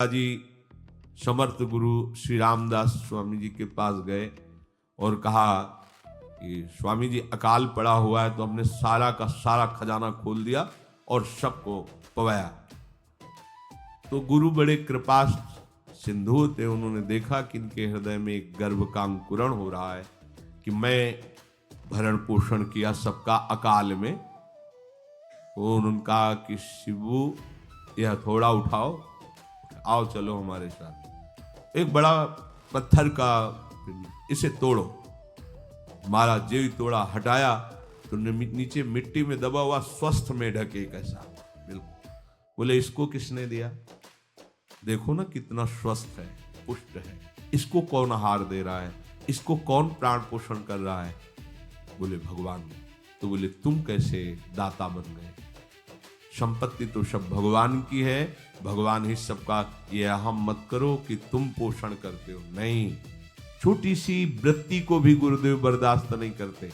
जी समर्थ गुरु श्री रामदास स्वामी जी के पास गए और कहा कि स्वामी जी अकाल पड़ा हुआ है, तो हमने सारा का सारा खजाना खोल दिया और सबको पवाया। तो गुरु बड़े कृपा सिंधु थे, उन्होंने देखा कि इनके हृदय में एक गर्व का अंकुरण हो रहा है कि मैं भरण पोषण किया सबका अकाल में। तो उन्होंने कहा कि शिवू यह थोड़ा उठाओ, आओ चलो हमारे साथ। एक बड़ा पत्थर का, इसे तोड़ो। महाराज जी तोड़ा, हटाया तो नीचे मिट्टी में दबा हुआ स्वस्थ मेढक एक ऐसा, बिल्कुल। बोले इसको किसने दिया? देखो ना कितना स्वस्थ है, पुष्ट है, इसको कौन आहार दे रहा है, इसको कौन प्राण पोषण कर रहा है? बोले भगवान। तो बोले तुम कैसे दाता बन गए? संपत्ति तो सब भगवान की है, भगवान ही सबका। ये अहम मत करो कि तुम पोषण करते हो, नहीं। छोटी सी वृत्ति को भी गुरुदेव बर्दाश्त नहीं करते।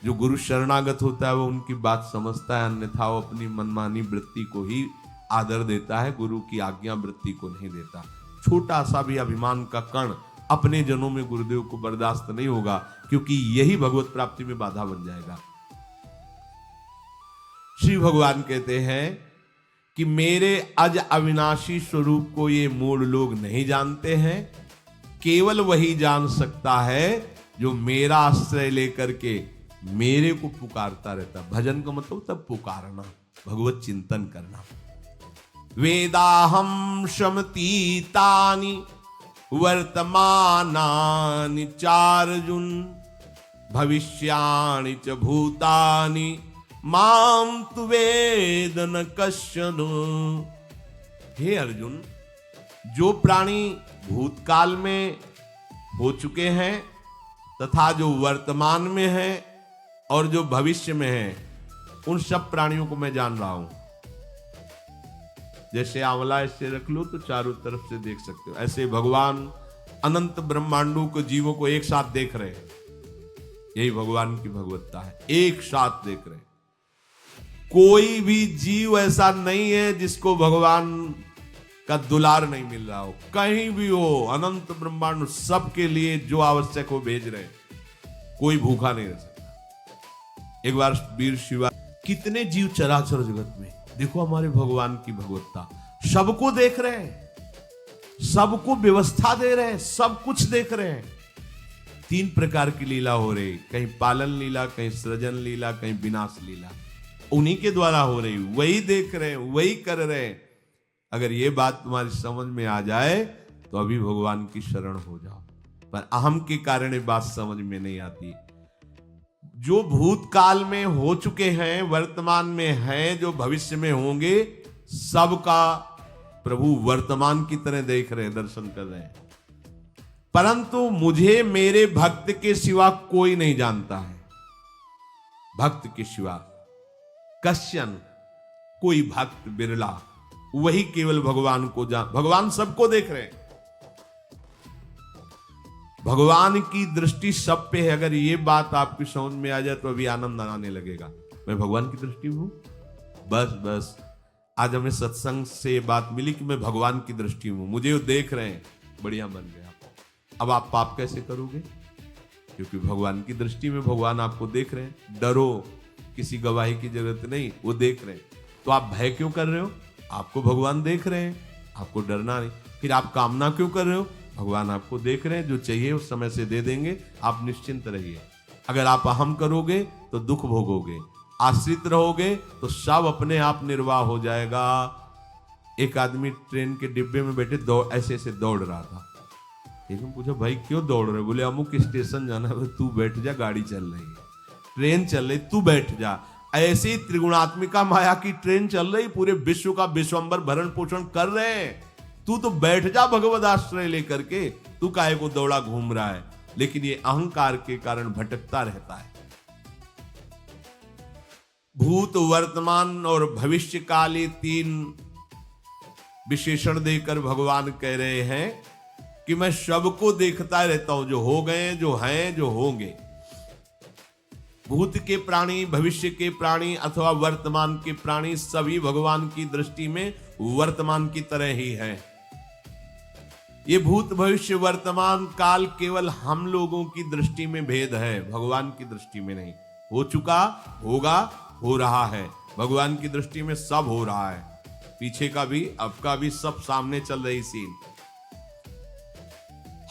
जो गुरु शरणागत होता है वो उनकी बात समझता है, अन्यथा वो अपनी मनमानी वृत्ति को ही आदर देता है, गुरु की आज्ञा वृत्ति को नहीं देता। छोटा सा भी अभिमान का कण अपने जनों में गुरुदेव को बर्दाश्त नहीं होगा, क्योंकि यही भगवत प्राप्ति में बाधा बन जाएगा। श्री भगवान कहते हैं कि मेरे अज अविनाशी स्वरूप को ये मूढ़ लोग नहीं जानते हैं, केवल वही जान सकता है जो मेरा आश्रय लेकर के मेरे को पुकारता रहता। भजन का मतलब तब पुकारना, भगवत चिंतन करना। वेदाहम शमतीतानि वर्तमानानि चार्जुन भविष्याणि च भूतानि माम तु वेद न कश्चन। हे अर्जुन, जो प्राणी भूतकाल में हो चुके हैं तथा जो वर्तमान में है और जो भविष्य में है, उन सब प्राणियों को मैं जान रहा हूं। जैसे आंवला ऐसे रख लो तो चारों तरफ से देख सकते हो, ऐसे भगवान अनंत ब्रह्मांडों को, जीवों को एक साथ देख रहे हैं। यही भगवान की भगवत्ता है, एक साथ देख रहे हैं। कोई भी जीव ऐसा नहीं है जिसको भगवान का दुलार नहीं मिल रहा हो, कहीं भी हो। अनंत ब्रह्मांड सबके लिए जो आवश्यक हो भेज रहे हैं, कोई भूखा नहीं रह सकता। एक बार वीर शिवा, कितने जीव चराचर जगत में, देखो हमारे भगवान की भगवत्ता। सबको देख रहे हैं, सबको व्यवस्था दे रहे हैं, सब कुछ देख रहे हैं। 3 प्रकार की लीला हो रही, कहीं पालन लीला, कहीं सृजन लीला, कहीं विनाश लीला। उन्हीं के द्वारा हो रही, वही देख रहे हैं, वही कर रहे हैं। अगर ये बात तुम्हारी समझ में आ जाए तो अभी भगवान की शरण हो जाओ। पर अहम के कारण ये बात समझ में नहीं आती। जो भूतकाल में हो चुके हैं, वर्तमान में हैं, जो भविष्य में होंगे, सबका प्रभु वर्तमान की तरह देख रहे हैं, दर्शन कर रहे हैं। परंतु मुझे मेरे भक्त के सिवा कोई नहीं जानता है। भक्त के सिवा कश्यन, कोई भक्त बिरला, वही केवल भगवान को जान। भगवान सबको देख रहे हैं, भगवान की दृष्टि सब पे है। अगर ये बात आपकी समझ में आ जाए तो अभी आनंद आने लगेगा। मैं भगवान की दृष्टि में हूं, बस आज हमें सत्संग से बात मिली कि मैं भगवान की दृष्टि में हूं, मुझे वो देख रहे हैं, बढ़िया बन गया। अब आप पाप कैसे करोगे? क्योंकि भगवान की दृष्टि में भगवान आपको देख रहे हैं। डरो, किसी गवाही की जरूरत नहीं, वो देख रहे हैं। तो आप भय क्यों कर रहे हो? आपको भगवान देख रहे हैं, आपको डरना नहीं। फिर आप कामना क्यों कर रहे हो? भगवान आपको देख रहे हैं, जो चाहिए उस समय से दे देंगे, आप निश्चिंत रहिए। अगर आप अहम करोगे तो दुख भोगोगे, आश्रित रहोगे तो सब अपने आप निर्वाह हो जाएगा। एक आदमी ट्रेन के डिब्बे में बैठे ऐसे ऐसे दौड़ रहा था। एक ने पूछा, भाई क्यों दौड़ रहे? बोले अमुक स्टेशन जाना है। तू बैठ जा, गाड़ी चल रही है, ट्रेन चल रही, तू बैठ जा। ऐसे ही त्रिगुणात्मिका माया की ट्रेन चल रही, पूरे विश्व का विश्वंबर भरण पोषण कर रहे हैं। तू तो बैठ जा भगवद आश्रय लेकर के, तू काहे को दौड़ा घूम रहा है? लेकिन ये अहंकार के कारण भटकता रहता है। भूत, वर्तमान और भविष्य काल, ये 3 विशेषण देकर भगवान कह रहे हैं कि मैं सबको देखता रहता हूं, जो हो गए, जो हैं, जो होंगे। भूत के प्राणी, भविष्य के प्राणी अथवा वर्तमान के प्राणी, सभी भगवान की दृष्टि में वर्तमान की तरह ही हैं। ये भूत भविष्य वर्तमान काल केवल हम लोगों की दृष्टि में भेद है, भगवान की दृष्टि में नहीं। हो चुका, होगा, हो रहा है। भगवान की दृष्टि में सब हो रहा है, पीछे का भी, अब का भी, सब सामने चल रही सीन।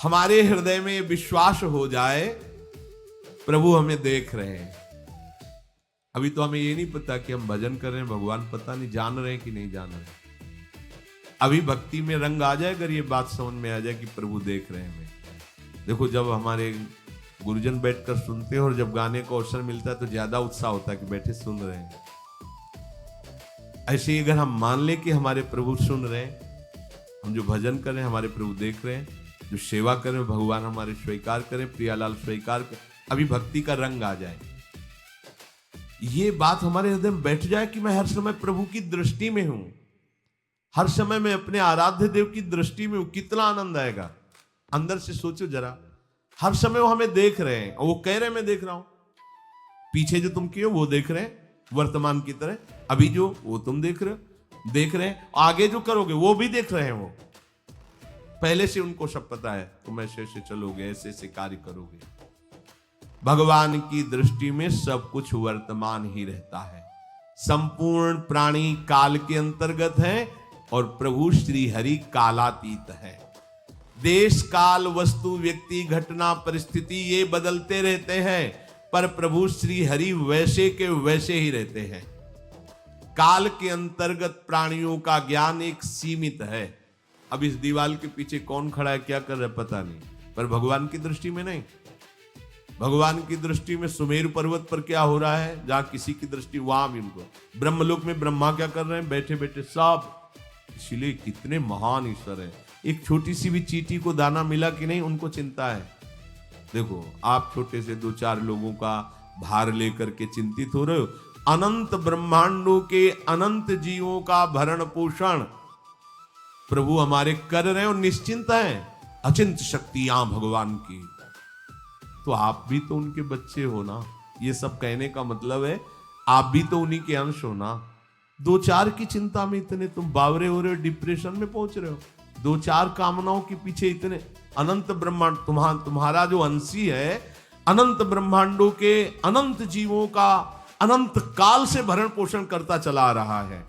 हमारे हृदय में विश्वास हो जाए प्रभु हमें देख रहे हैं। अभी तो हमें ये नहीं पता कि हम भजन कर रहे हैं, भगवान पता नहीं जान रहे हैं कि नहीं जान रहे। अभी भक्ति में रंग आ जाए, अगर ये बात समझ में आ जाए कि प्रभु देख रहे हैं हमें। देखो, जब हमारे गुरुजन बैठकर सुनते हैं और जब गाने को अवसर मिलता है तो ज्यादा उत्साह होता है कि बैठे सुन रहे हैं। ऐसे ही अगर हम मान लें कि हमारे प्रभु सुन रहे हैं, हम जो भजन कर रहे हैं हमारे प्रभु देख रहे हैं, जो सेवा कर रहे हैं भगवान हमारे स्वीकार करें, प्रियालाल स्वीकार करें, अभी भक्ति का रंग आ जाए, ये बात हमारे हृदय में बैठ जाए कि मैं हर समय प्रभु की दृष्टि में हूं, हर समय मैं अपने आराध्य देव की दृष्टि में हूं, कितना आनंद आएगा। अंदर से सोचो जरा, हर समय वो हमें देख रहे हैं और वो कह रहे हैं मैं देख रहा हूं। पीछे जो तुम किए वो देख रहे हैं वर्तमान की तरह, अभी जो वो तुम देख रहे हैं, आगे जो करोगे वो भी देख रहे हैं। वो पहले से उनको सब पता है, तुम ऐसे ऐसे चलोगे, ऐसे ऐसे कार्य करोगे। भगवान की दृष्टि में सब कुछ वर्तमान ही रहता है। संपूर्ण प्राणी काल के अंतर्गत है और प्रभु श्री हरि कालातीत है। देश काल वस्तु व्यक्ति घटना परिस्थिति ये बदलते रहते हैं, पर प्रभु श्री हरि वैसे के वैसे ही रहते हैं। काल के अंतर्गत प्राणियों का ज्ञान एक सीमित है। अब इस दीवाल के पीछे कौन खड़ा है, क्या कर रहा है पता नहीं, पर भगवान की दृष्टि में नहीं। भगवान की दृष्टि में सुमेरु पर्वत पर क्या हो रहा है, जहां किसी की दृष्टि वहां भी उनको, ब्रह्मलोक में ब्रह्मा क्या कर रहे हैं, बैठे बैठे सब। इसलिए कितने महान ईश्वर है। एक छोटी सी भी चींटी को दाना मिला कि नहीं, उनको चिंता है। देखो, आप छोटे से 2-4 लोगों का भार लेकर के चिंतित हो रहे हो, अनंत ब्रह्मांडों के अनंत जीवों का भरण पोषण प्रभु हमारे कर रहे हैं और निश्चिंत हैं। अचिंत शक्तियां भगवान की, तो आप भी तो उनके बच्चे हो ना। ये सब कहने का मतलब है आप भी तो उन्हीं के अंश हो ना। 2-4 की चिंता में इतने तुम बावरे हो रहे हो, डिप्रेशन में पहुंच रहे हो। 2-4 कामनाओं के पीछे इतने, अनंत ब्रह्मांड तुम्हारा जो अंशी है, अनंत ब्रह्मांडों के अनंत जीवों का अनंत काल से भरण पोषण करता चला आ रहा है।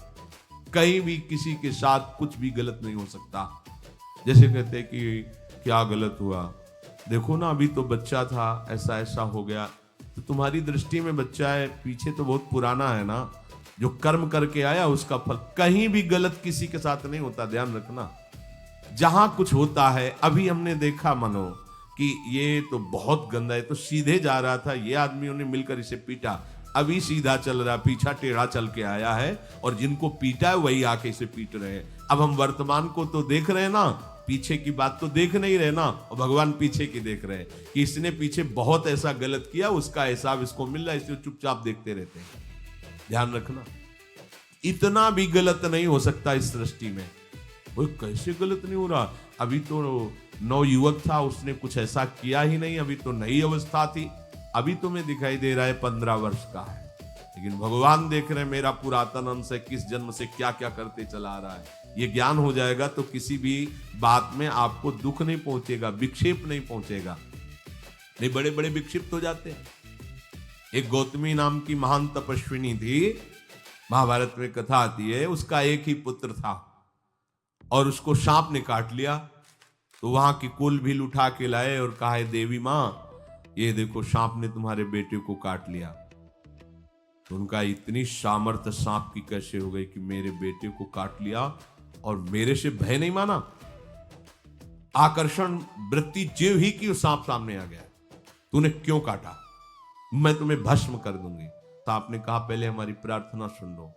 कहीं भी किसी के साथ कुछ भी गलत नहीं हो सकता। जैसे कहते हैं कि क्या गलत हुआ, देखो ना अभी तो बच्चा था, ऐसा ऐसा हो गया, तो तुम्हारी दृष्टि में बच्चा है, पीछे तो बहुत पुराना है ना, जो कर्म करके आया उसका फल। कहीं भी गलत किसी के साथ नहीं होता, ध्यान रखना। जहां कुछ होता है, अभी हमने देखा मनो कि ये तो बहुत गंदा है, तो सीधे जा रहा था, ये आदमियों ने मिलकर इसे पीटा, अभी सीधा चल रहा, पीछा टेढ़ा चल के आया है, और जिनको पीटा है वही आके इसे पीट रहे हैं। अब हम वर्तमान को तो देख रहे हैं ना, पीछे की बात तो देख नहीं रहे ना, और भगवान पीछे की देख रहे हैं कि इसने पीछे बहुत ऐसा गलत किया, उसका हिसाब इसको मिल रहा है, इसलिए चुपचाप देखते रहते हैं। ध्यान रखना, इतना भी गलत नहीं हो सकता इस सृष्टि में। वो कैसे गलत नहीं हो रहा, अभी तो नवयुवक था, उसने कुछ ऐसा किया ही नहीं, अभी तो नई अवस्था थी, अभी तुम्हें दिखाई दे रहा है 15 वर्ष का है, लेकिन भगवान देख रहे हैं मेरा पुरातन अंश है, किस जन्म से क्या क्या करते चला आ रहा है। ये ज्ञान हो जाएगा तो किसी भी बात में आपको दुख नहीं पहुंचेगा, विक्षेप नहीं पहुंचेगा। नहीं, बड़े बड़े विक्षिप्त हो जाते हैं। एक गौतमी नाम की महान तपस्विनी थी, महाभारत में कथा आती है, उसका एक ही पुत्र था और उसको सांप ने काट लिया। तो वहां की कुल भील उठा के लाए और कहा, देवी मां ये देखो सांप ने तुम्हारे बेटे को काट लिया। तो उनका इतनी सामर्थ्य सांप की कैसे हो गई कि मेरे बेटे को काट लिया और मेरे से भय नहीं माना। आकर्षण वृत्ति जीव ही की सांप सामने आ गया, तूने क्यों काटा, मैं तुम्हें भस्म कर दूंगी। तो आपने कहा पहले हमारी प्रार्थना सुन लो।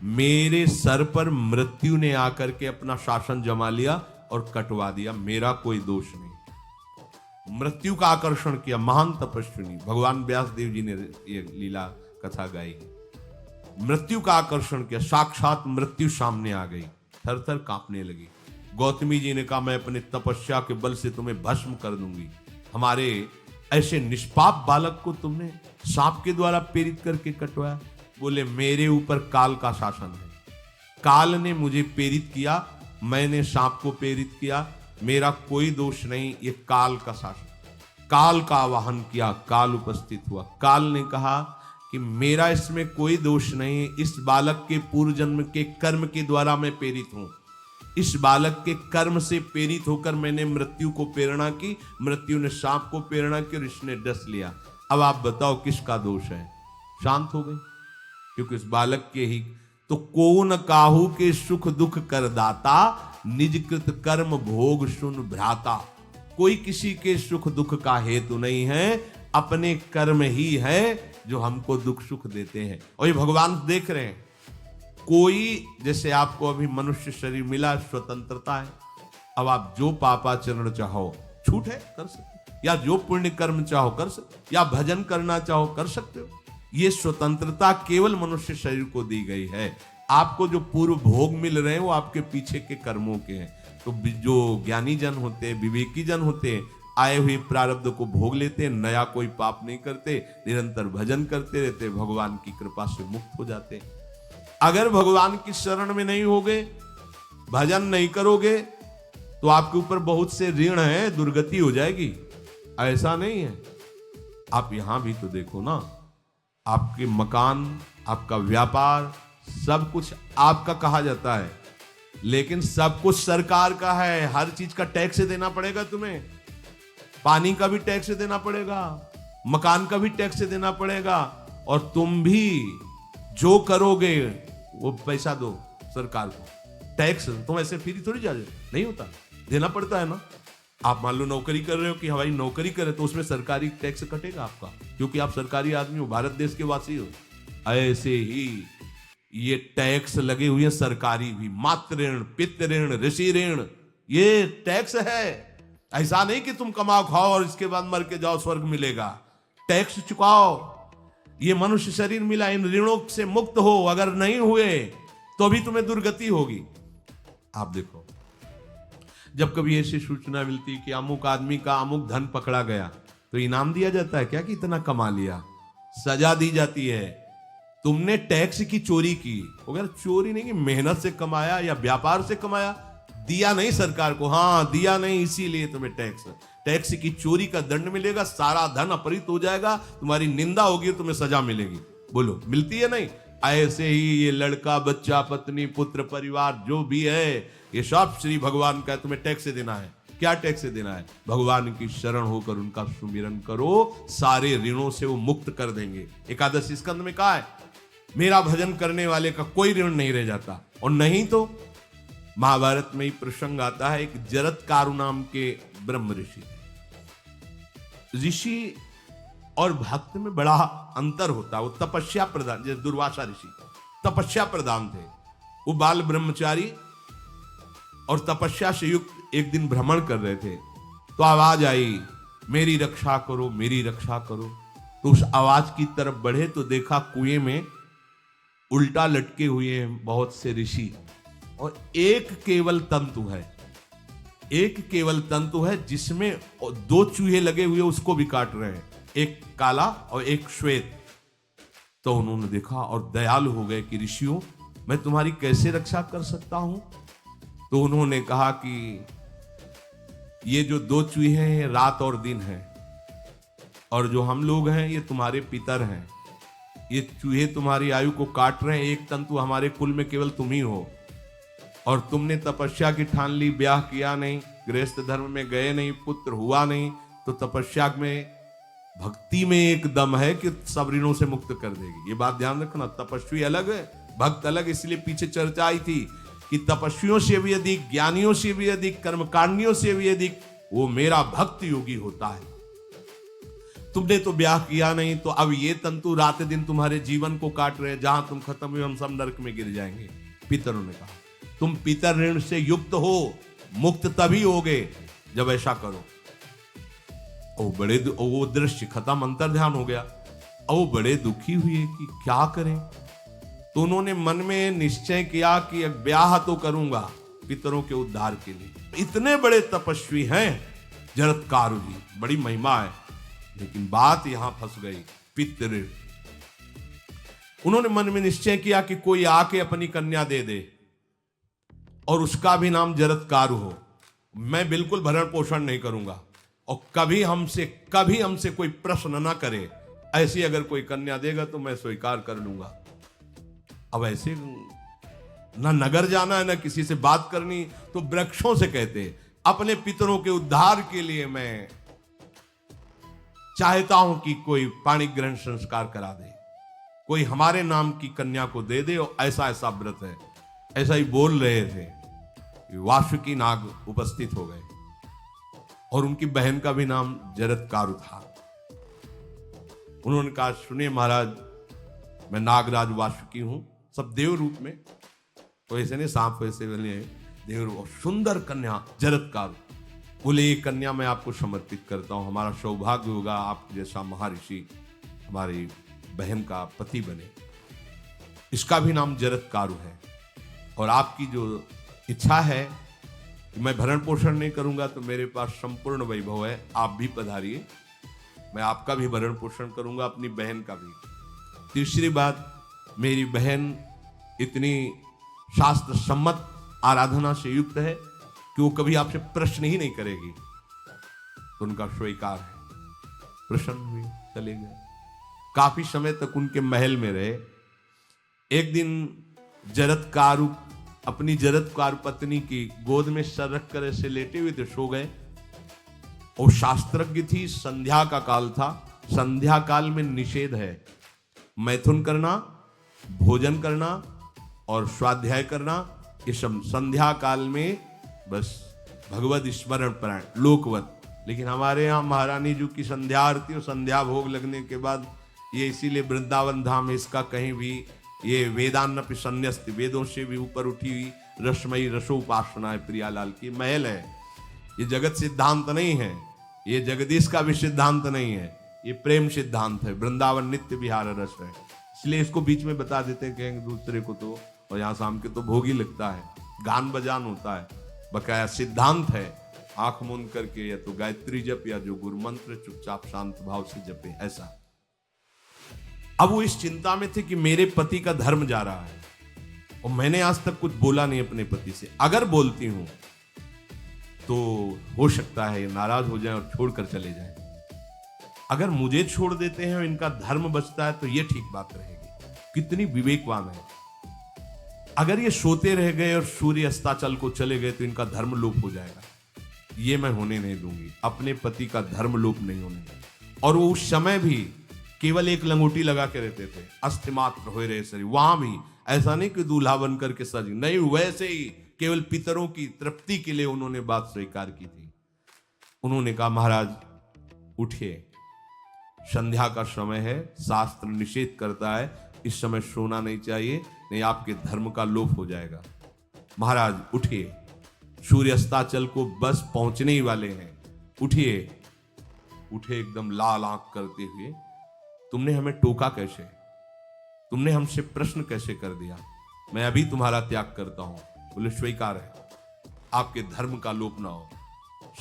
मेरे सर पर मृत्यु ने आकर के अपना शासन जमा लिया और कटवा दिया, मेरा कोई दोष नहीं। मृत्यु का आकर्षण किया, महान तपस्विनी, भगवान व्यास देव जी ने ये लीला कथा गाई। मृत्यु का आकर्षण किया, साक्षात मृत्यु सामने आ गई, थर थर कांपने लगी। गौतमी जी ने कहा मैं अपने तपस्या के बल से तुम्हें भस्म कर दूंगी। हमारे ऐसे निष्पाप बालक को तुमने सांप के द्वारा प्रेरित करके कटवाया। बोले मेरे ऊपर काल का शासन है, काल ने मुझे प्रेरित किया, मैंने सांप को प्रेरित किया, मेरा कोई दोष नहीं, ये काल का शासन। काल का आवाहन किया, काल उपस्थित हुआ। काल ने कहा कि मेरा इसमें कोई दोष नहीं, इस बालक के पूर्व जन्म के कर्म के द्वारा मैं प्रेरित हूं। इस बालक के कर्म से प्रेरित होकर मैंने मृत्यु को प्रेरणा की, मृत्यु ने सांप को प्रेरणा की और इसने डस लिया। अब आप बताओ किसका दोष है? शांत हो गई, क्योंकि इस बालक के ही तो कौन काहू के सुख दुख कर दाता, निज कृत कर्म भोग सुन भ्राता। कोई किसी के सुख दुख का हेतु नहीं है, अपने कर्म ही है जो हमको दुख सुख देते हैं। और ये भगवान देख रहे हैं। कोई, जैसे आपको अभी मनुष्य शरीर मिला, स्वतंत्रता है। अब आप जो पापाचरण चाहो, छूट है, कर सकते, या जो पुण्य कर्म चाहो कर सकते, या भजन करना चाहो कर सकते हो। ये स्वतंत्रता केवल मनुष्य शरीर को दी गई है। आपको जो पूर्व भोग मिल रहे हैं वो आपके पीछे के कर्मों के हैं। तो जो ज्ञानी जन होते हैं, विवेकी जन होते हैं, आए हुए प्रारब्ध को भोग लेते हैं, नया कोई पाप नहीं करते, निरंतर भजन करते रहते, भगवान की कृपा से मुक्त हो जाते हैं। अगर भगवान की शरण में नहीं होगे, भजन नहीं करोगे, तो आपके ऊपर बहुत से ऋण है, दुर्गति हो जाएगी। ऐसा नहीं है। आप यहां भी तो देखो ना, आपके मकान, आपका व्यापार, सब कुछ आपका कहा जाता है, लेकिन सब कुछ सरकार का है। हर चीज का टैक्स देना पड़ेगा तुम्हें। पानी का भी टैक्स देना पड़ेगा, मकान का भी टैक्स देना पड़ेगा, और तुम भी जो करोगे वो पैसा दो सरकार को। टैक्स तुम ऐसे फ्री थोड़ी जा नहीं होता, देना पड़ता है ना। आप मान लो नौकरी कर रहे हो कि हमारी नौकरी करे, तो उसमें सरकारी टैक्स कटेगा आपका, क्योंकि आप सरकारी आदमी हो, भारत देश के वासी हो। ऐसे ही ये टैक्स लगे हुए हैं सरकारी भी, मातृ ऋण, पितृ ऋण, ऋषि ऋण, ये टैक्स है। ऐसा नहीं कि तुम कमाओ खाओ और इसके बाद मर के जाओ स्वर्ग मिलेगा। टैक्स चुकाओ। ये मनुष्य शरीर मिला, इन ऋणों से मुक्त हो। अगर नहीं हुए तो भी तुम्हें दुर्गति होगी। आप देखो, जब कभी ऐसी सूचना मिलती कि अमुक आदमी का अमुक धन पकड़ा गया, तो इनाम दिया जाता है क्या कि इतना कमा लिया? सजा दी जाती है। तुमने टैक्स की चोरी की, अगर चोरी नहीं की, मेहनत से कमाया या व्यापार से कमाया, दिया नहीं सरकार को, हाँ दिया नहीं, इसीलिए तुम्हें टैक्स की चोरी का दंड मिलेगा, सारा धन अपहृत हो जाएगा, तुम्हारी निंदा होगी, तुम्हें सजा मिलेगी। बोलो मिलती है नहीं? ऐसे ही ये लड़का, बच्चा, पत्नी, पुत्र, परिवार जो भी है, ये सब श्री भगवान का तुम्हें टैक्स देना है। क्या टैक्स देना है? भगवान की शरण होकर उनका सुमिरन करो, सारे ऋणों से वो मुक्त कर देंगे। एकादश स्कंद में कहा है, मेरा भजन करने वाले का कोई ऋण नहीं रह जाता। और नहीं तो महाभारत में ही प्रसंग आता है, एक जरत्कारु नाम के ब्रह्म ऋषि और भक्त में बड़ा अंतर होता। वो तपस्या प्रधान, जैसे दुर्वासा ऋषि तपस्या प्रधान थे, वो बाल ब्रह्मचारी और तपस्या से युक्त एक दिन भ्रमण कर रहे थे, तो आवाज आई, मेरी रक्षा करो, मेरी रक्षा करो। तो उस आवाज की तरफ बढ़े तो देखा कुएं में उल्टा लटके हुए हैं बहुत से ऋषि, और एक केवल तंतु है, एक केवल तंतु है जिसमें दो चूहे लगे हुए उसको भी काट रहे हैं, एक काला और एक श्वेत। तो उन्होंने देखा और दयालु हो गए कि ऋषियों, मैं तुम्हारी कैसे रक्षा कर सकता हूं? तो उन्होंने कहा कि ये जो दो चूहे हैं रात और दिन हैं, और जो हम लोग हैं ये तुम्हारे पितर हैं। ये चूहे तुम्हारी आयु को काट रहे हैं, एक तंतु हमारे कुल में केवल तुम ही हो, और तुमने तपस्या की ठान ली, ब्याह किया नहीं, गृहस्थ धर्म में गए नहीं, पुत्र हुआ नहीं, तो तपस्या में, भक्ति में एक दम है कि सब ऋणों से मुक्त कर देगी। ये बात ध्यान रखना, तपस्वी अलग है, भक्त अलग। इसलिए पीछे चर्चा आई थी कि तपस्वियों से भी अधिक, ज्ञानियों से भी अधिक, कर्मकांडियों से भी अधिक वो मेरा भक्त योगी होता है। तुमने तो ब्याह किया नहीं, तो अब ये तंतु रात दिन तुम्हारे जीवन को काट रहे हैं, जहां तुम खत्म हुए हम सब नरक में गिर जाएंगे। पितरों ने कहा, तुम पितर ऋण से युक्त हो, मुक्त तभी होगे जब ऐसा करो। वो दृश्य खत्म, अंतर ध्यान हो गया। वो बड़े दुखी हुए कि क्या करें। तो उन्होंने मन में निश्चय किया कि एक ब्याह तो करूंगा पितरों के उद्धार के लिए। इतने बड़े तपस्वी हैं जरत्कारु जी, बड़ी महिमा है, लेकिन बात यहां फंस गई, पितृ। उन्होंने मन में निश्चय किया कि कोई आके अपनी कन्या दे दे और उसका भी नाम जरत्कारु हो, मैं बिल्कुल भरण पोषण नहीं करूंगा और कभी हमसे कोई प्रश्न ना करे, ऐसी अगर कोई कन्या देगा तो मैं स्वीकार कर लूंगा। अब ऐसे ना नगर जाना है ना किसी से बात करनी, तो वृक्षों से कहते अपने पितरों के उद्धार के लिए मैं चाहता हूं कि कोई पाणी ग्रहण संस्कार करा दे, कोई हमारे नाम की कन्या को दे दे, और ऐसा ऐसा व्रत है। ऐसा ही बोल रहे थे, वासुकी नाग उपस्थित हो गए और उनकी बहन का भी नाम जरत्कारु था। उन्होंने कहा, सुनिए महाराज, मैं नागराज वासुकी हूं, सब देव रूप में, तो ऐसे नहीं सांप वैसे बने देव रूप, सुंदर कन्या जरत्कारु। बोले, ये कन्या मैं आपको समर्पित करता हूं, हमारा सौभाग्य होगा आप जैसा महर्षि हमारी बहन का पति बने। इसका भी नाम जरत्कारु है, और आपकी जो इच्छा है कि मैं भरण पोषण नहीं करूंगा, तो मेरे पास संपूर्ण वैभव है, आप भी पधारिए, मैं आपका भी भरण पोषण करूंगा, अपनी बहन का भी। तीसरी बात, मेरी बहन इतनी शास्त्र सम्मत आराधना से युक्त है कि वो कभी आपसे प्रश्न ही नहीं करेगी, तो उनका स्वीकार है। प्रसन्न हुए, चले गए। काफी समय तक उनके महल में रहे। एक दिन जरत्कारु अपनी जरत्कारु पत्नी की गोद में सर रख कर ऐसे लेटे हुए थे, सो गए। और शास्त्रज्ञ थी, संध्या का काल था, संध्या काल में निषेध है मैथुन करना, भोजन करना और स्वाध्याय करना, ये सब संध्या काल में बस भगवत स्मरण परायण लोकवत। लेकिन हमारे यहाँ महारानी जी की संध्या आरती और संध्या भोग लगने के बाद ये इसीलिए वृंदावन धाम इसका कहीं भी ये वेदान्नपि संन्यस्त, वेदों से भी ऊपर उठी हुई रसमयी रसोपासना है, प्रियालाल की महल है। ये जगत सिद्धांत नहीं है, ये जगदीश का भी सिद्धांत नहीं है, ये प्रेम सिद्धांत है। वृंदावन नित्य विहार रस है, इसलिए इसको बीच में बता देते हैं, कहेंगे दूसरे को तो, और यहाँ शाम के तो भोग ही लगता है, गान बजान होता है, बकाया सिद्धांत है। आंख मूंद करके या तो गायत्री जप या जो गुरु मंत्र चुपचाप शांत भाव से जपे, ऐसा। अब वो इस चिंता में थे कि मेरे पति का धर्म जा रहा है, और मैंने आज तक कुछ बोला नहीं अपने पति से, अगर बोलती हूं तो हो सकता है नाराज हो जाए और छोड़कर चले जाए। अगर मुझे छोड़ देते हैं और इनका धर्म बचता है तो ये ठीक बात रहेगी। कितनी विवेकवान है। अगर ये सोते रह गए और सूर्य अस्ताचल को चले गए तो इनका धर्म लोप हो जाएगा, ये मैं होने नहीं दूंगी, अपने पति का धर्म लोप नहीं होने दूंगी। और वो उस समय भी केवल एक लंगोटी लगा के रहते थे, अस्थिमात्र हो रहे शरीर, वहां भी ऐसा नहीं कि दूल्हा बन करके सज, नहीं, वैसे ही केवल पितरों की तृप्ति के लिए उन्होंने बात स्वीकार की थी। उन्होंने कहा, महाराज उठिए, संध्या का समय है, शास्त्र निषेध करता है इस समय सोना नहीं चाहिए, नहीं आपके धर्म का लोप हो जाएगा। महाराज उठिए, सूर्य अस्ताचल को बस पहुंचने ही वाले हैं, उठिए। उठे एकदम लाल आंख करते हुए, तुमने हमें टोका कैसे, तुमने हमसे प्रश्न कैसे कर दिया, मैं अभी तुम्हारा त्याग करता हूं। बोले, स्वीकार है, आपके धर्म का लोप ना हो।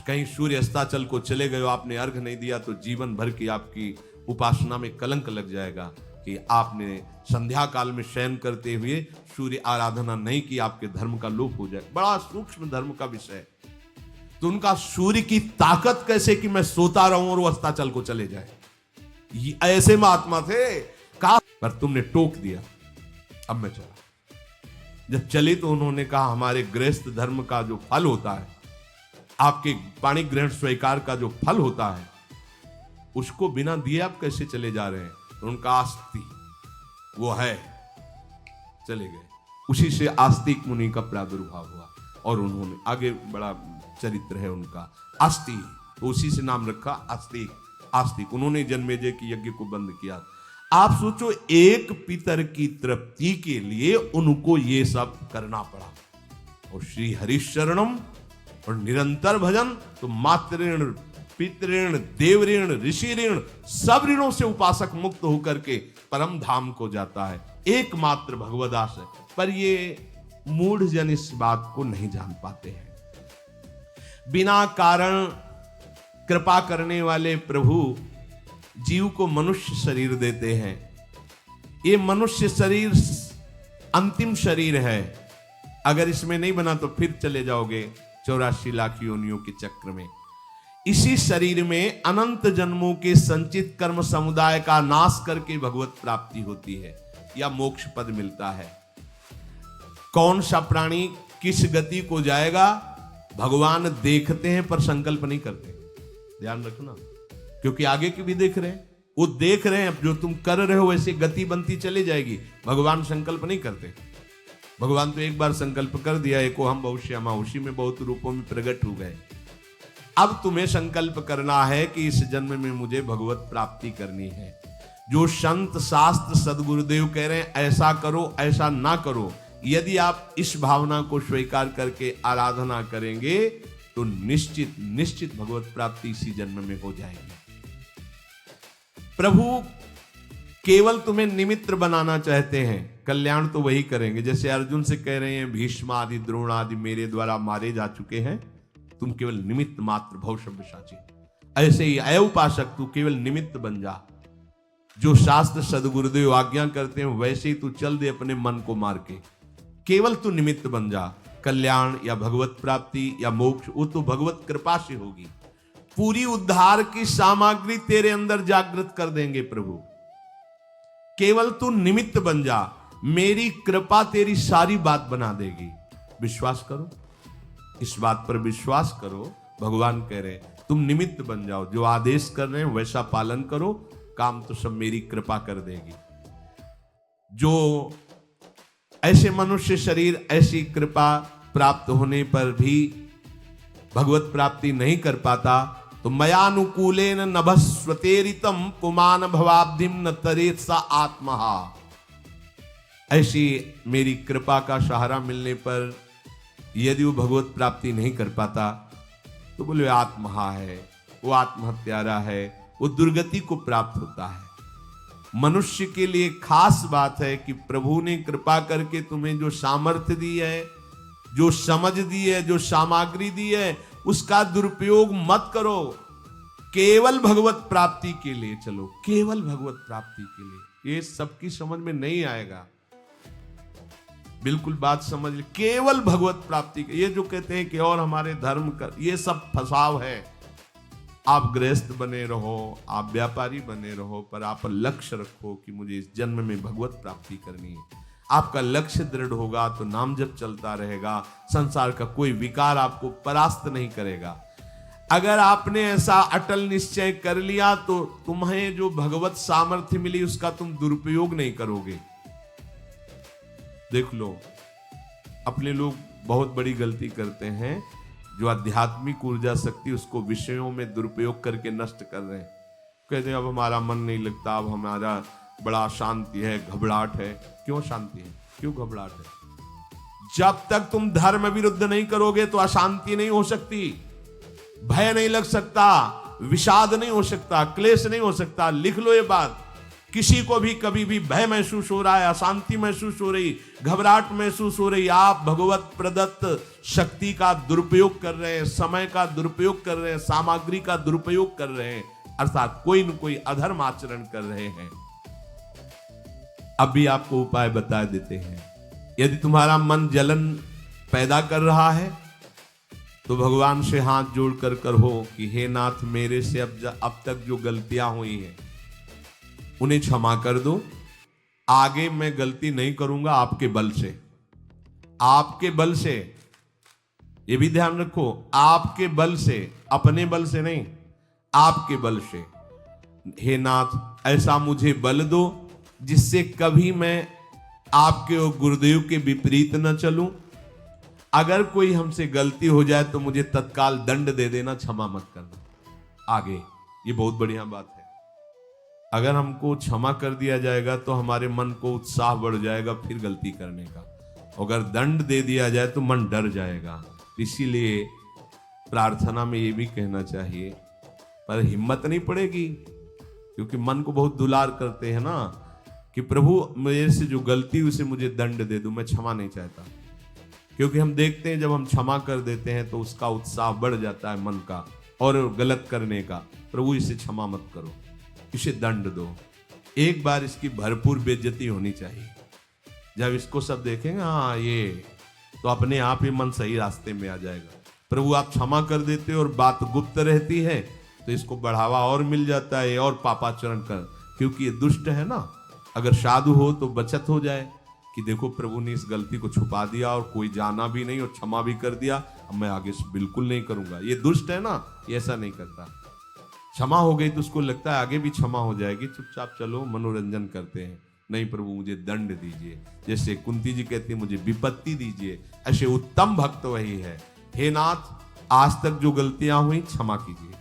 कहीं सूर्य अस्ताचल को चले गए, आपने अर्घ नहीं दिया तो जीवन भर की आपकी उपासना में कलंक लग जाएगा कि आपने संध्या काल में शयन करते हुए सूर्य आराधना नहीं की, आपके धर्म का लोप हो जाए। बड़ा सूक्ष्म धर्म का विषय। तो उनका सूर्य की ताकत कैसे कि मैं सोता रहूं और वो अस्ताचल को चले जाए, ये ऐसे महात्मा थे। कहा, पर तुमने टोक दिया, अब मैं चला। जब चले तो उन्होंने कहा, हमारे गृहस्थ धर्म का जो फल होता है, आपके पाणी ग्रहण स्वीकार का जो फल होता है, उसको बिना दिए आप कैसे चले जा रहे हैं। तो उनका आस्ति वो है, चले गए। उसी से आस्तिक मुनि का प्रादुर्भाव हुआ, और उन्होंने आगे बड़ा चरित्र है उनका, आस्ति, तो उसी से नाम रखा आस्तिक। आस्तिक उन्होंने जन्मेजय की यज्ञ को बंद किया। आप सोचो, एक पितर की तृप्ति के लिए उनको ये सब करना पड़ा। और श्री हरिशरणम और निरंतर भजन, तो मातृ ऋण, पितृण, देव ऋण, ऋषि ऋण, सब ऋणों से उपासक मुक्त होकर के परम धाम को जाता है। एकमात्र भगवदास है, पर ये मूढ़ जन इस बात को नहीं जान पाते हैं। बिना कारण कृपा करने वाले प्रभु जीव को मनुष्य शरीर देते हैं। ये मनुष्य शरीर अंतिम शरीर है, अगर इसमें नहीं बना तो फिर चले जाओगे 84 लाख योनियों के चक्र में। इसी शरीर में अनंत जन्मों के संचित कर्म समुदाय का नाश करके भगवत प्राप्ति होती है या मोक्ष पद मिलता है। कौन सा प्राणी किस गति को जाएगा भगवान देखते हैं पर संकल्प नहीं करते। ध्यान रखना, क्योंकि आगे की भी देख रहे हैं, वो देख रहे हैं जो तुम कर रहे हो वैसे गति बनती चली जाएगी। भगवान संकल्प नहीं करते। भगवान तो एक बार संकल्प कर दिया, एको हम बहुश्यामा, उसी में बहुत रूपों में प्रकट हो गए। अब तुम्हें संकल्प करना है कि इस जन्म में मुझे भगवत प्राप्ति करनी है। जो संत शास्त्र सदगुरुदेव कह रहे हैं ऐसा करो ऐसा ना करो, यदि आप इस भावना को स्वीकार करके आराधना करेंगे तो निश्चित निश्चित भगवत प्राप्ति इसी जन्म में हो जाएगी। प्रभु केवल तुम्हें निमित्त बनाना चाहते हैं, कल्याण तो वही करेंगे। जैसे अर्जुन से कह रहे हैं भीष्म आदि द्रोण आदि मेरे द्वारा मारे जा चुके हैं, तुम केवल निमित्त मात्र भव साची। ऐसे ही अय उपासक तू केवल निमित्त बन जा। जो शास्त्र सदगुरुदेव आज्ञा करते हैं वैसे ही तू चल दे अपने मन को मार के। केवल तू निमित्त बन जा। कल्याण या भगवत प्राप्ति या मोक्ष वो तो भगवत कृपा से होगी। पूरी उद्धार की सामग्री तेरे अंदर जागृत कर देंगे प्रभु। केवल तू निमित्त बन जा, मेरी कृपा तेरी सारी बात बना देगी। विश्वास करो, इस बात पर विश्वास करो। भगवान कह रहे तुम निमित्त बन जाओ, जो आदेश कर रहे हैं वैसा पालन करो, काम तो सब मेरी कृपा कर देगी। जो ऐसे मनुष्य शरीर ऐसी कृपा प्राप्त होने पर भी भगवत प्राप्ति नहीं कर पाता, तो मयानुकूलेन नभस्वतेरितम पुमान भवाब्धिम न तरेत सा आत्महा। ऐसी मेरी कृपा का सहारा मिलने पर यदि वो भगवत प्राप्ति नहीं कर पाता तो बोले आत्महा है, वो आत्महत्यारा है, वो दुर्गति को प्राप्त होता है। मनुष्य के लिए खास बात है कि प्रभु ने कृपा करके तुम्हें जो सामर्थ्य दी है, जो समझ दी है, जो सामग्री दी है, उसका दुरुपयोग मत करो। केवल भगवत प्राप्ति के लिए चलो, केवल भगवत प्राप्ति के लिए। ये सबकी समझ में नहीं आएगा, बिल्कुल बात समझ ले। केवल भगवत प्राप्ति के, ये जो कहते हैं कि और हमारे धर्म कर, ये सब फसाव है। आप गृहस्थ बने रहो, आप व्यापारी बने रहो, पर आप लक्ष्य रखो कि मुझे इस जन्म में भगवत प्राप्ति करनी है। आपका लक्ष्य दृढ़ होगा तो नाम जप चलता रहेगा, संसार का कोई विकार आपको परास्त नहीं करेगा। अगर आपने ऐसा अटल निश्चय कर लिया तो तुम्हें जो भगवत सामर्थ्य मिली उसका तुम दुरुपयोग नहीं करोगे। देख लो, अपने लोग बहुत बड़ी गलती करते हैं, जो आध्यात्मिक ऊर्जा शक्ति उसको विषयों में दुरुपयोग करके नष्ट कर रहे हैं। कहते हैं अब हमारा मन नहीं लगता, अब हमारा बड़ा शांति है, घबराहट है। क्यों शांति है, क्यों घबराहट है? जब तक तुम धर्म विरुद्ध नहीं करोगे तो अशांति नहीं हो सकती, भय नहीं लग सकता, विषाद नहीं हो सकता, क्लेश नहीं हो सकता। लिख लो ये बात। किसी को भी कभी भी भय महसूस हो रहा है, अशांति महसूस हो रही, घबराहट महसूस हो रही, आप भगवत प्रदत्त शक्ति का दुरुपयोग कर रहे हैं, समय का दुरुपयोग कर रहे हैं, सामग्री का दुरुपयोग कर रहे हैं, अर्थात कोई न कोई अधर्म आचरण कर रहे हैं। अब भी आपको उपाय बता देते हैं। यदि तुम्हारा मन जलन पैदा कर रहा है तो भगवान से हाथ जोड़कर कहो कि हे नाथ, मेरे से अब तक जो गलतियां हुई हैं उन्हें क्षमा कर दो। आगे मैं गलती नहीं करूंगा आपके बल से, आपके बल से। ये भी ध्यान रखो, आपके बल से, अपने बल से नहीं, आपके बल से। हे नाथ, ऐसा मुझे बल दो जिससे कभी मैं आपके और गुरुदेव के विपरीत न चलूं। अगर कोई हमसे गलती हो जाए तो मुझे तत्काल दंड दे देना, क्षमा मत करना। आगे ये बहुत बढ़िया बात है। अगर हमको क्षमा कर दिया जाएगा तो हमारे मन को उत्साह बढ़ जाएगा फिर गलती करने का। अगर दंड दे दिया जाए तो मन डर जाएगा। इसीलिए प्रार्थना में ये भी कहना चाहिए, पर हिम्मत नहीं पड़ेगी, क्योंकि मन को बहुत दुलार करते हैं ना, कि प्रभु मेरे से जो गलती उसे मुझे दंड दे दो, मैं क्षमा नहीं चाहता। क्योंकि हम देखते हैं जब हम क्षमा कर देते हैं तो उसका उत्साह बढ़ जाता है मन का और गलत करने का। प्रभु इसे क्षमा मत करो, इसे दंड दो। एक बार इसकी भरपूर बेइज्जती होनी चाहिए। जब इसको सब देखेंगे हाँ ये, तो अपने आप ही मन सही रास्ते में आ जाएगा। प्रभु आप क्षमा कर देते हो और बात गुप्त रहती है तो इसको बढ़ावा और मिल जाता है और पापाचरण कर, क्योंकि ये दुष्ट है ना। अगर साधु हो तो बचत हो जाए कि देखो प्रभु ने इस गलती को छुपा दिया और कोई जाना भी नहीं और क्षमा भी कर दिया, अब मैं आगे से बिल्कुल नहीं करूंगा। ये दुष्ट है ना, ये ऐसा नहीं करता। क्षमा हो गई तो उसको लगता है आगे भी क्षमा हो जाएगी, चुपचाप चलो मनोरंजन करते हैं। नहीं प्रभु मुझे दंड दीजिए, जैसे कुंती जी कहती है मुझे विपत्ति दीजिए, ऐसे उत्तम भक्त वही है। हे नाथ, आज तक जो गलतियां हुई क्षमा कीजिए,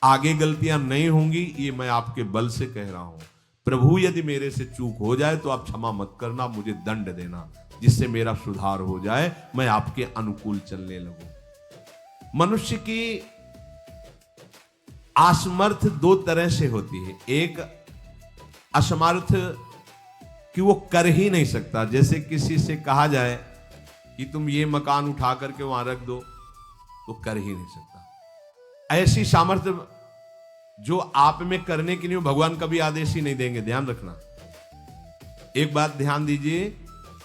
आगे गलतियां नहीं होंगी, ये मैं आपके बल से कह रहा हूं। प्रभु यदि मेरे से चूक हो जाए तो आप क्षमा मत करना, मुझे दंड देना, जिससे मेरा सुधार हो जाए, मैं आपके अनुकूल चलने लगूं। मनुष्य की असमर्थ दो तरह से होती है। एक असमर्थ कि वो कर ही नहीं सकता, जैसे किसी से कहा जाए कि तुम ये मकान उठा करके वहां रख दो, तो कर ही नहीं सकता। ऐसी सामर्थ्य जो आप में करने के लिए भगवान कभी आदेश ही नहीं देंगे, ध्यान रखना। एक बात ध्यान दीजिए,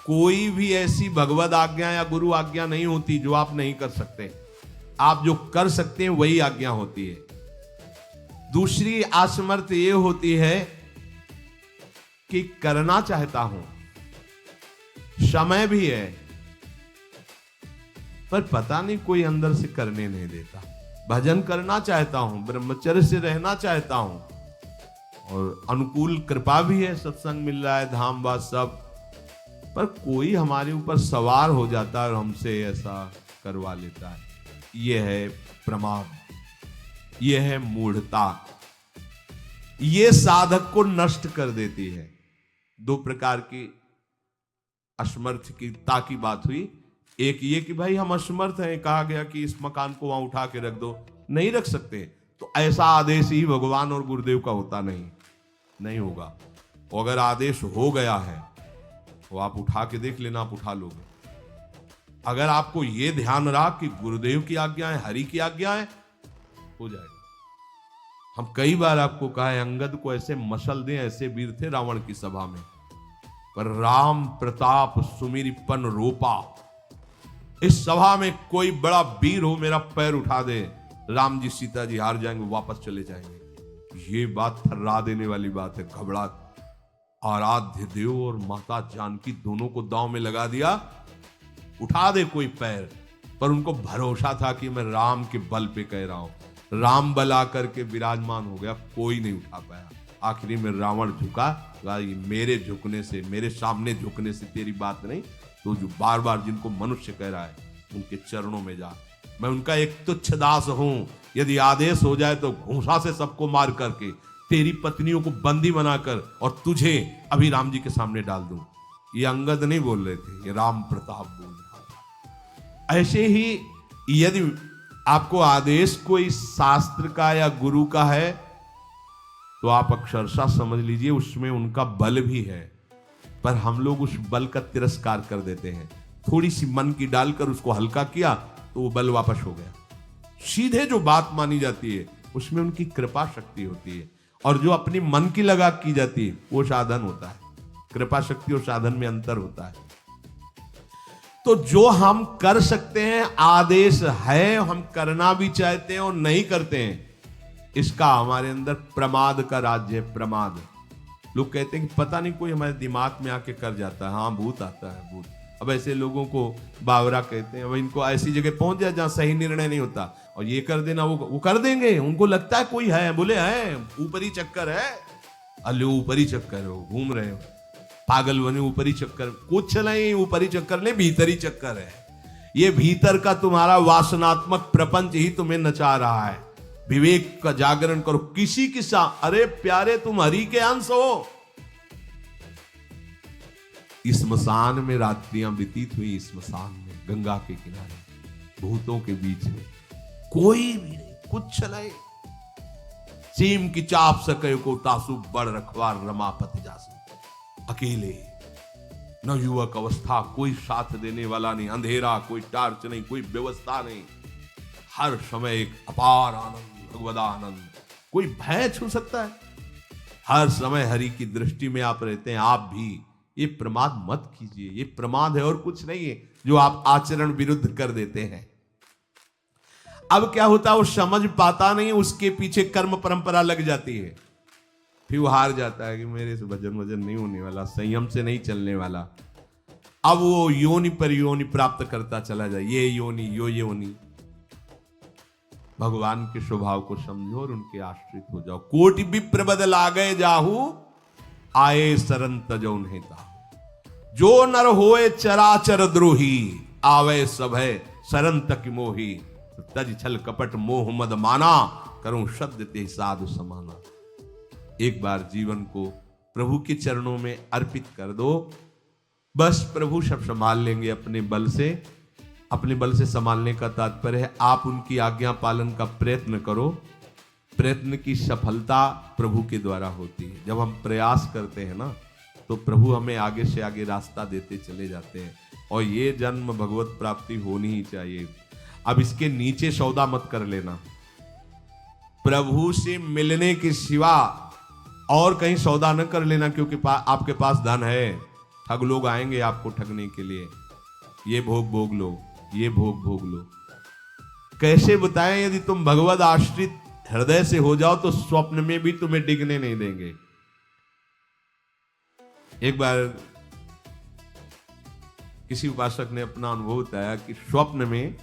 कोई भी ऐसी भगवद आज्ञा या गुरु आज्ञा नहीं होती जो आप नहीं कर सकते। आप जो कर सकते हैं वही आज्ञा होती है। दूसरी असमर्थ ये होती है कि करना चाहता हूं, समय भी है, पर पता नहीं कोई अंदर से करने नहीं देता। भजन करना चाहता हूं, ब्रह्मचर्य से रहना चाहता हूं, और अनुकूल कृपा भी है, सत्संग मिल रहा है, धाम बात सब, पर कोई हमारे ऊपर सवार हो जाता है और हमसे ऐसा करवा लेता है। यह है प्रमाद, यह है मूढ़ता, यह साधक को नष्ट कर देती है। दो प्रकार की असमर्थता की बात हुई। एक ये कि भाई हम असमर्थ हैं, कहा गया कि इस मकान को वहां उठा के रख दो, नहीं रख सकते, तो ऐसा आदेश ही भगवान और गुरुदेव का होता नहीं होगा। और अगर आदेश हो गया है तो आप उठा के देख लेना, आप उठा लोगे। अगर आपको यह ध्यान रहा कि गुरुदेव की आज्ञा है, हरि की आज्ञा है, हो जाएगा। हम कई बार आपको कहा है, अंगद को ऐसे मसल दें, ऐसे वीर थे रावण की सभा में, पर राम प्रताप सुमिरपन रोपा। इस सभा में कोई बड़ा वीर हो, मेरा पैर उठा दे, राम जी सीता जी हार जाएंगे, वापस चले जाएंगे। ये बात थर्रा देने वाली बात है। घबरा आराध्य देव और माता जानकी दोनों को दांव में लगा दिया, उठा दे कोई पैर, पर उनको भरोसा था कि मैं राम के बल पे कह रहा हूं। राम बल आकर के विराजमान हो गया, कोई नहीं उठा पाया। आखिरी में रावण झुका, मेरे झुकने से, मेरे सामने झुकने से तेरी बात नहीं, तो जो बार बार जिनको मनुष्य कह रहा है उनके चरणों में जा। मैं उनका एक तुच्छ दास हूं, यदि आदेश हो जाए तो घूंसा से सबको मार करके तेरी पत्नियों को बंदी बनाकर और तुझे अभी राम जी के सामने डाल दूं। ये अंगद नहीं बोल रहे थे, ये राम प्रताप बोल रहा था। ऐसे ही यदि आपको आदेश कोई शास्त्र का या गुरु का है तो आप अक्षरशः समझ लीजिए उसमें उनका बल भी है, पर हम लोग उस बल का तिरस्कार कर देते हैं। थोड़ी सी मन की डालकर उसको हल्का किया तो वो बल वापस हो गया। सीधे जो बात मानी जाती है उसमें उनकी कृपा शक्ति होती है, और जो अपनी मन की लगा की जाती है वो साधन होता है। कृपा शक्ति और साधन में अंतर होता है। तो जो हम कर सकते हैं, आदेश है, हम करना भी चाहते हैं और नहीं करते हैं, इसका हमारे अंदर प्रमाद का राज्य है। प्रमाद। लोग कहते हैं कि पता नहीं कोई हमारे दिमाग में आके कर जाता है। हाँ, भूत आता है, भूत। अब ऐसे लोगों को बावरा कहते हैं। अब इनको ऐसी जगह पहुंच जाए जहां सही निर्णय नहीं होता, और ये कर देना वो कर देंगे। उनको लगता है कोई है, बोले है, ऊपरी चक्कर है, अल्ले ऊपरी चक्कर हो, घूम रहे हो, पागल बने, ऊपरी चक्कर। कुछ नहीं, ऊपरी चक्कर नहीं, भीतरी चक्कर है। ये भीतर का तुम्हारा वासनात्मक प्रपंच ही तुम्हें नचा रहा है। विवेक का जागरण करो। किसी की अरे प्यारे, तुम हरि के अंश हो। स्मशान में रात्रियां व्यतीत हुई, स्मशान में, गंगा के किनारे, भूतों के बीच में, कोई भी नहीं, कुछ नहीं। सीम की चाप सके को तासु बड़ रखवार रमापति जासु। अकेले, न युवक अवस्था, कोई साथ देने वाला नहीं, अंधेरा, कोई टार्च नहीं, कोई व्यवस्था नहीं, हर समय एक अपार आनंद, भगवदानंद। कोई भय छू सकता है? हर समय हरि की दृष्टि में आप रहते हैं। आप भी ये प्रमाद मत कीजिए। ये प्रमाद है और कुछ नहीं है जो आप आचरण विरुद्ध कर देते हैं। अब क्या होता है, वो समझ पाता नहीं, उसके पीछे कर्म परंपरा लग जाती है, फिर वो हार जाता है कि मेरे से भजन वजन नहीं होने वाला, संयम से नहीं चलने वाला। अब वो योनि पर योनि प्राप्त करता चला जाए, ये योनि यो योनि। भगवान के स्वभाव को समझो और उनके आश्रित हो जाओ। कोटि विप्र बदल आ गए जाहू, आए शरण तजो नेता। जो नर होए चराचर द्रोही, आवे सभय शरण तक मोही। तज छल कपट मोह मद माना, करूं शब्द ते साधु समाना। एक बार जीवन को प्रभु के चरणों में अर्पित कर दो, बस प्रभु सब संभाल लेंगे अपने बल से। अपने बल से संभालने का तात्पर्य है आप उनकी आज्ञा पालन का प्रयत्न करो। प्रयत्न की सफलता प्रभु के द्वारा होती है। जब हम प्रयास करते हैं ना, तो प्रभु हमें आगे से आगे रास्ता देते चले जाते हैं, और ये जन्म भगवत प्राप्ति होनी ही चाहिए। अब इसके नीचे सौदा मत कर लेना, प्रभु से मिलने के सिवा और कहीं सौदा न कर लेना, क्योंकि आपके पास धन है, ठग लोग आएंगे आपको ठगने के लिए। ये भोग भोग लो, ये भोग भोग लो। कैसे बताएं, यदि तुम भगवत आश्रित हृदय से हो जाओ तो स्वप्न में भी तुम्हें डिगने नहीं देंगे। एक बार किसी उपासक ने अपना अनुभव बताया कि स्वप्न में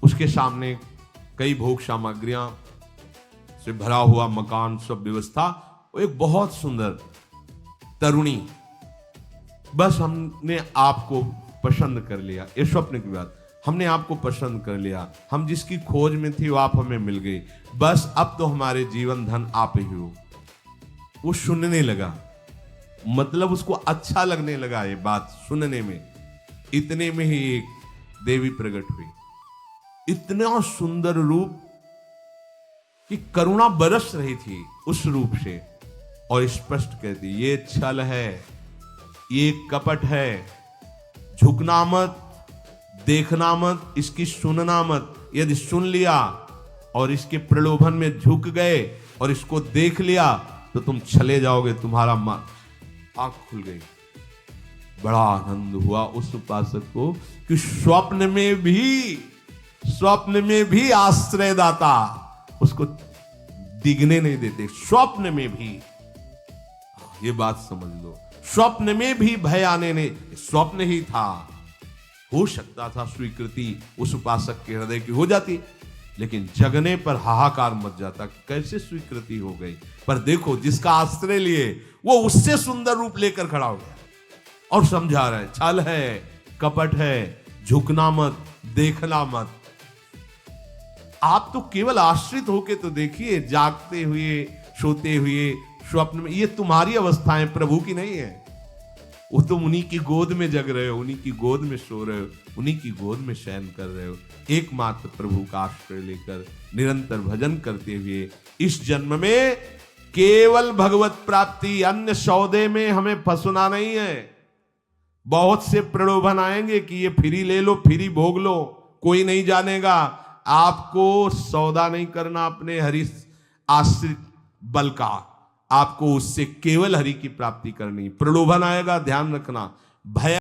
उसके सामने कई भोग सामग्रियां से भरा हुआ मकान, सब व्यवस्था, एक बहुत सुंदर तरुणी, बस हमने आपको पसंद कर लिया। ये स्वप्न की बात, हमने आपको पसंद कर लिया, हम जिसकी खोज में थे वो आप हमें मिल गई, बस अब तो हमारे जीवन धन आप ही हो। वो सुनने लगा, मतलब उसको अच्छा लगने लगा ये बात सुनने में। इतने में ही एक देवी प्रकट हुई, इतना सुंदर रूप कि करुणा बरस रही थी उस रूप से, और स्पष्ट कहती, ये छल है, ये कपट है, झुकना मत, देखना मत, इसकी सुनना मत। यदि सुन लिया और इसके प्रलोभन में झुक गए और इसको देख लिया तो तुम चले जाओगे, तुम्हारा आंख खुल गई। बड़ा आनंद हुआ उस उपासक को कि स्वप्न में भी आश्रयदाता उसको दिखने नहीं देते। स्वप्न में भी, ये बात समझ लो, स्वप्न में भी भय आने नहीं, स्वप्न ही था। हो सकता था स्वीकृति उस उपासक के हृदय की हो जाती, लेकिन जगने पर हाहाकार मच जाता, कैसे स्वीकृति हो गई। पर देखो, जिसका आश्रय लिए वो उससे सुंदर रूप लेकर खड़ा हो गया और समझा रहा है, छल है, कपट है, झुकना मत, देखना मत। आप तो केवल आश्रित होके तो देखिए, जागते हुए, सोते हुए, स्वप्न में, ये तुम्हारी अवस्थाएं, प्रभु की नहीं है। वो तुम उन्हीं की गोद में जग रहे हो, उन्हीं की गोद में सो रहे हो, उन्हीं की गोद में शयन कर रहे हो। एकमात्र प्रभु का आश्रय लेकर निरंतर भजन करते हुए इस जन्म में केवल भगवत प्राप्ति, अन्य सौदे में हमें फंसना नहीं है। बहुत से प्रलोभन आएंगे कि ये फ्री ले लो, फ्री भोग लो, कोई नहीं जानेगा। आपको सौदा नहीं करना अपने हरि आश्रित बल का, आपको उससे केवल हरि की प्राप्ति करनी। प्रलोभन आएगा, ध्यान रखना, भय